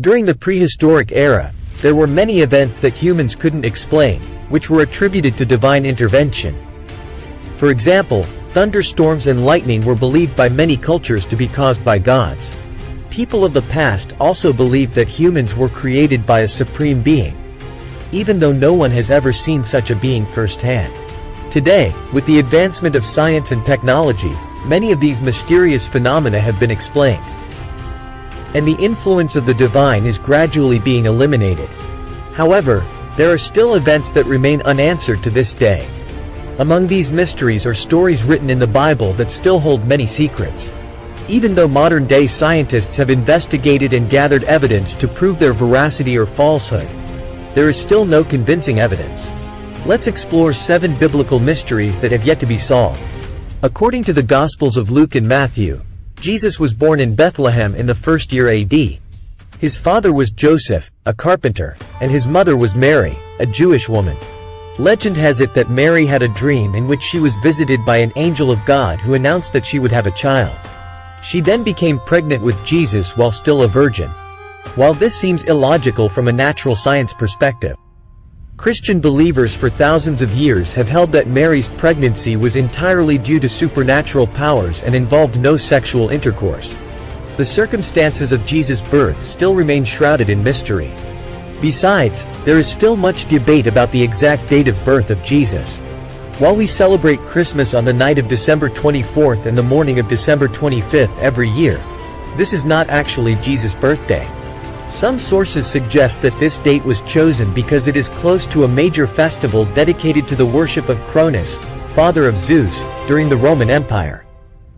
During the prehistoric era, there were many events that humans couldn't explain, which were attributed to divine intervention. For example, thunderstorms and lightning were believed by many cultures to be caused by gods. People of the past also believed that humans were created by a supreme being, even though no one has ever seen such a being firsthand. Today, with the advancement of science and technology, many of these mysterious phenomena have been explained, and the influence of the divine is gradually being eliminated. However, there are still events that remain unanswered to this day. Among these mysteries are stories written in the Bible that still hold many secrets. Even though modern-day scientists have investigated and gathered evidence to prove their veracity or falsehood, there is still no convincing evidence. Let's explore 7 biblical mysteries that have yet to be solved. According to the Gospels of Luke and Matthew, Jesus was born in Bethlehem in the 1st year AD. His father was Joseph, a carpenter, and his mother was Mary, a Jewish woman. Legend has it that Mary had a dream in which she was visited by an angel of God who announced that she would have a child. She then became pregnant with Jesus while still a virgin. While this seems illogical from a natural science perspective, Christian believers for thousands of years have held that Mary's pregnancy was entirely due to supernatural powers and involved no sexual intercourse. The circumstances of Jesus' birth still remain shrouded in mystery. Besides, there is still much debate about the exact date of birth of Jesus. While we celebrate Christmas on the night of December 24th and the morning of December 25th every year, this is not actually Jesus' birthday. Some sources suggest that this date was chosen because it is close to a major festival dedicated to the worship of Cronus, father of Zeus, during the Roman Empire.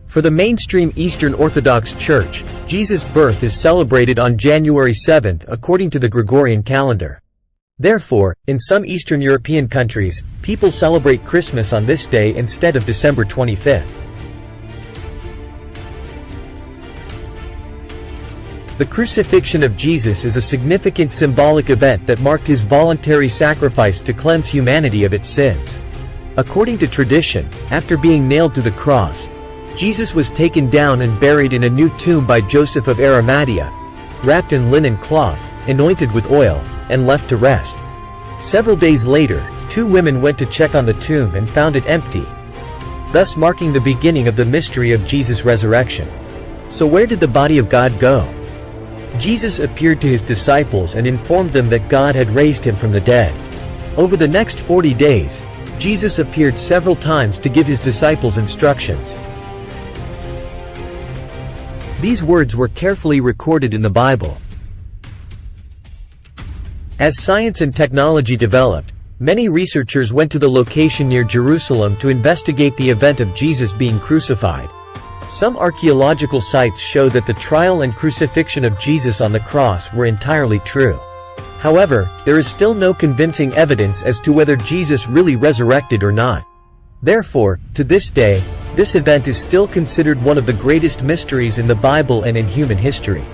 For the mainstream Eastern Orthodox Church, Jesus' birth is celebrated on January 7th according to the Gregorian calendar. Therefore, in some Eastern European countries, people celebrate Christmas on this day instead of December 25th. The crucifixion of Jesus is a significant symbolic event that marked his voluntary sacrifice to cleanse humanity of its sins. According to tradition, after being nailed to the cross, Jesus was taken down and buried in a new tomb by Joseph of Arimathea, wrapped in linen cloth, anointed with oil, and left to rest. Several days later, 2 women went to check on the tomb and found it empty, thus marking the beginning of the mystery of Jesus' resurrection. So where did the body of God go? Jesus appeared to his disciples and informed them that God had raised him from the dead. Over the next 40 days, Jesus appeared several times to give his disciples instructions. These words were carefully recorded in the Bible. As science and technology developed, many researchers went to the location near Jerusalem to investigate the event of Jesus being crucified. Some archaeological sites show that the trial and crucifixion of Jesus on the cross were entirely true. However, there is still no convincing evidence as to whether Jesus really resurrected or not. Therefore, to this day, this event is still considered one of the greatest mysteries in the Bible and in human history.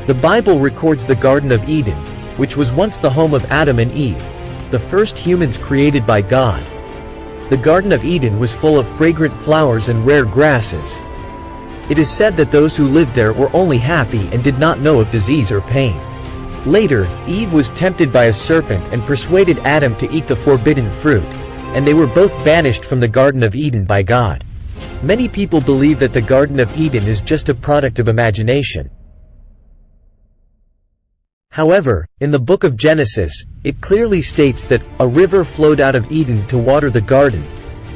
The Bible records the Garden of Eden, which was once the home of Adam and Eve, the first humans created by God. The Garden of Eden was full of fragrant flowers and rare grasses. It is said that those who lived there were only happy and did not know of disease or pain. Later, Eve was tempted by a serpent and persuaded Adam to eat the forbidden fruit, and they were both banished from the Garden of Eden by God. Many people believe that the Garden of Eden is just a product of imagination. However, in the book of Genesis, it clearly states that a river flowed out of Eden to water the garden,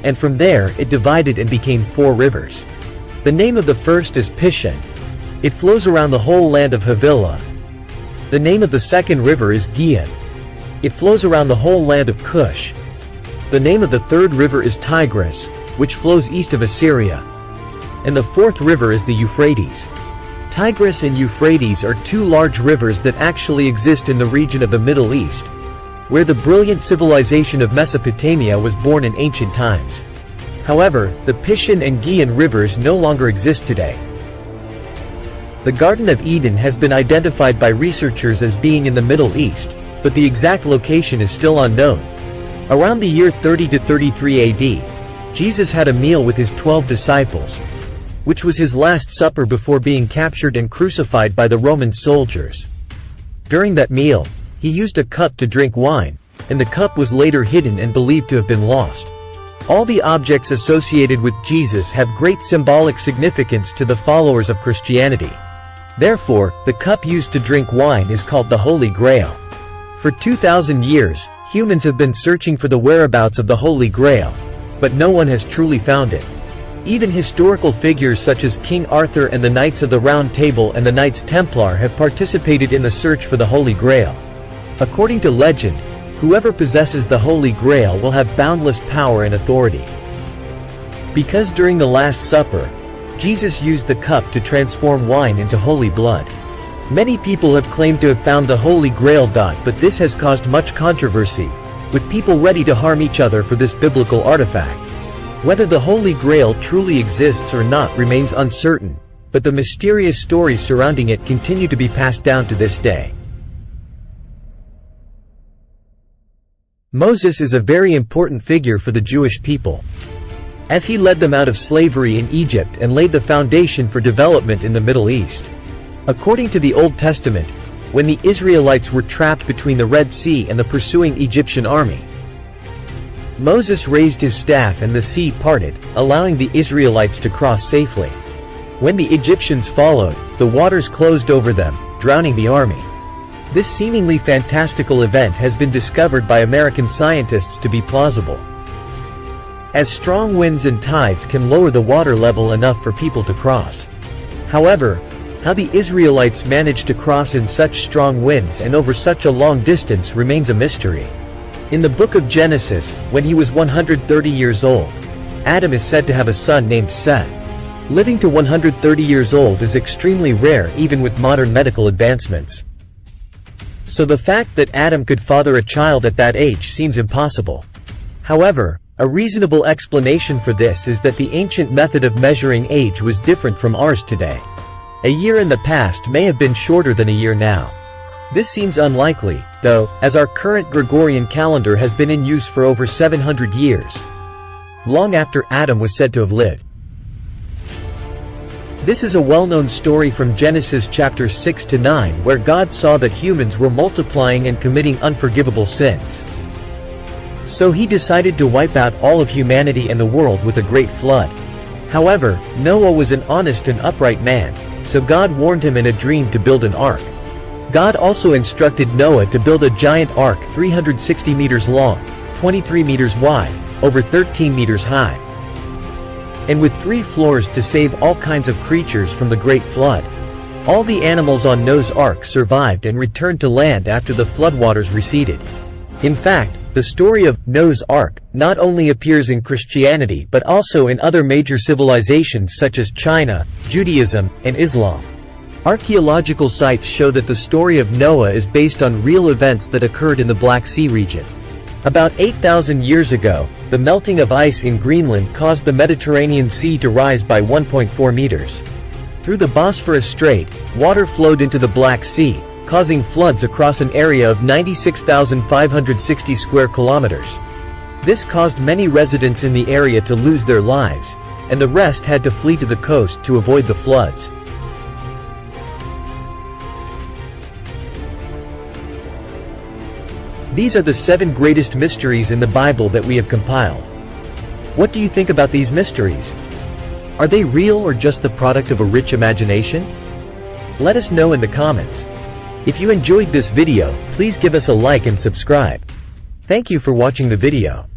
and from there it divided and became 4 rivers. The name of the first is Pishon. It flows around the whole land of Havilah. The name of the second river is Gihon. It flows around the whole land of Cush. The name of the third river is Tigris, which flows east of Assyria. And the fourth river is the Euphrates. Tigris and Euphrates are 2 large rivers that actually exist in the region of the Middle East, where the brilliant civilization of Mesopotamia was born in ancient times. However, the Pishon and Gihon rivers no longer exist today. The Garden of Eden has been identified by researchers as being in the Middle East, but the exact location is still unknown. Around the year 30 to 33 AD, Jesus had a meal with his 12 disciples, which was his last supper before being captured and crucified by the Roman soldiers. During that meal, he used a cup to drink wine, and the cup was later hidden and believed to have been lost. All the objects associated with Jesus have great symbolic significance to the followers of Christianity. Therefore, the cup used to drink wine is called the Holy Grail. For 2,000 years, humans have been searching for the whereabouts of the Holy Grail, but no one has truly found it. Even historical figures such as King Arthur and the Knights of the Round Table and the Knights Templar have participated in the search for the Holy Grail. According to legend, whoever possesses the Holy Grail will have boundless power and authority. Because during the Last Supper, Jesus used the cup to transform wine into holy blood. Many people have claimed to have found the Holy Grail, but this has caused much controversy, with people ready to harm each other for this biblical artifact. Whether the Holy Grail truly exists or not remains uncertain, but the mysterious stories surrounding it continue to be passed down to this day. Moses is a very important figure for the Jewish people, as he led them out of slavery in Egypt and laid the foundation for development in the Middle East. According to the Old Testament, when the Israelites were trapped between the Red Sea and the pursuing Egyptian army, Moses raised his staff and the sea parted, allowing the Israelites to cross safely. When the Egyptians followed, the waters closed over them, drowning the army. This seemingly fantastical event has been discovered by American scientists to be plausible, as strong winds and tides can lower the water level enough for people to cross. However, how the Israelites managed to cross in such strong winds and over such a long distance remains a mystery. In the book of Genesis, when he was 130 years old, Adam is said to have a son named Seth. Living to 130 years old is extremely rare even with modern medical advancements. So the fact that Adam could father a child at that age seems impossible. However, a reasonable explanation for this is that the ancient method of measuring age was different from ours today. A year in the past may have been shorter than a year now. This seems unlikely, though, as our current Gregorian calendar has been in use for over 700 years, long after Adam was said to have lived. This is a well-known story from Genesis chapters 6 to 9 where God saw that humans were multiplying and committing unforgivable sins. So he decided to wipe out all of humanity and the world with a great flood. However, Noah was an honest and upright man, so God warned him in a dream to build an ark. God also instructed Noah to build a giant ark 360 meters long, 23 meters wide, over 13 meters high, and with 3 floors to save all kinds of creatures from the great flood. All the animals on Noah's ark survived and returned to land after the floodwaters receded. In fact, the story of Noah's Ark not only appears in Christianity but also in other major civilizations such as China, Judaism, and Islam. Archaeological sites show that the story of Noah is based on real events that occurred in the Black Sea region. About 8,000 years ago, the melting of ice in Greenland caused the Mediterranean Sea to rise by 1.4 meters. Through the Bosphorus Strait, water flowed into the Black Sea, causing floods across an area of 96,560 square kilometers. This caused many residents in the area to lose their lives, and the rest had to flee to the coast to avoid the floods. These are the 7 greatest mysteries in the Bible that we have compiled. What do you think about these mysteries? Are they real or just the product of a rich imagination? Let us know in the comments. If you enjoyed this video, please give us a like and subscribe. Thank you for watching the video.